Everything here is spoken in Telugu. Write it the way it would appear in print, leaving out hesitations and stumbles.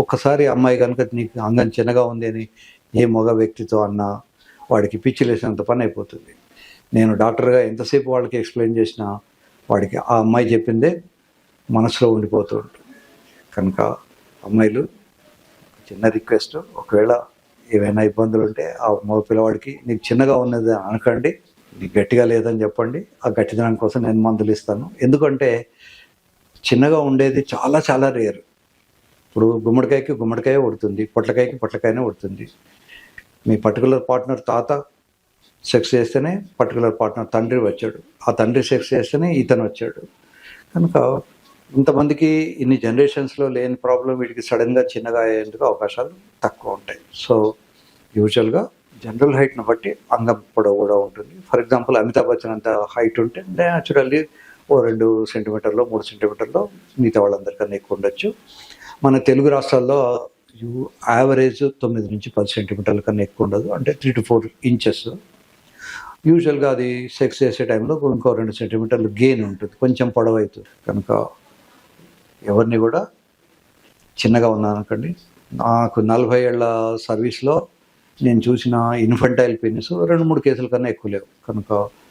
ఒక్కసారి అమ్మాయి కనుక నీకు అంగం చిన్నగా ఉంది అని ఏ మగ వ్యక్తితో అన్నా వాడికి పిచ్చి లేసినంత పని అయిపోతుంది. నేను డాక్టర్గా ఎంతసేపు వాళ్ళకి ఎక్స్ప్లెయిన్ చేసినా వాడికి ఆ అమ్మాయి చెప్పిందే మనసులో ఉండిపోతూ ఉంటుంది. కనుక అమ్మాయిలు చిన్న రిక్వెస్ట్, ఒకవేళ ఏవైనా ఇబ్బందులు ఉంటే ఆ మగ పిల్లవాడికి నీకు చిన్నగా ఉన్నది అనకండి, నీకు గట్టిగా లేదని చెప్పండి. ఆ గట్టిదనం కోసం నేను మందులు ఇస్తాను. ఎందుకంటే చిన్నగా ఉండేది చాలా చాలా రేర్. ఇప్పుడు గుమ్మడికాయకి గుమ్మడికాయ ఉడుతుంది, పొట్లకాయకి పొట్లకాయనే ఉడుతుంది. మీ పర్టికులర్ పార్ట్నర్ తాత సెక్స్ చేస్తేనే పర్టికులర్ పార్ట్నర్ తండ్రి వచ్చాడు, ఆ తండ్రి సెక్స్ చేస్తేనే ఇతను వచ్చాడు. కనుక ఇంతమందికి ఇన్ని జనరేషన్స్లో లేని ప్రాబ్లం వీటికి సడన్గా చిన్నగా అయ్యేందుకు అవకాశాలు తక్కువ ఉంటాయి. సో యూజువల్గా జనరల్ హైట్ను బట్టి అంగం పొడవు కూడా ఉంటుంది. ఫర్ ఎగ్జాంపుల్ అమితాబ్ బచ్చన్ అంత హైట్ ఉంటే న్యాచురల్లీ 2 సెంటీమీటర్లో 3 సెంటీమీటర్లో మిగతా వాళ్ళందరికన్నా ఎక్కువ ఉండొచ్చు. మన తెలుగు రాష్ట్రాల్లో యావరేజ్ 9 నుంచి 10 సెంటీమీటర్ల కన్నా ఎక్కువ ఉండదు, అంటే 3 to 4 ఇంచెస్. యూజువల్గా అది సెక్స్ చేసే టైంలో ఇంకో 2 సెంటీమీటర్లు గెయిన్ ఉంటుంది, కొంచెం పొడవు అవుతుంది. కనుక ఎవరిని కూడా చిన్నగా ఉన్నాననుకోండి. నాకు 40 ఏళ్ల సర్వీస్లో నేను చూసిన ఇన్ఫంటైల్ పెనిస్ 2-3 కేసుల కన్నా ఎక్కువ లేవు. కనుక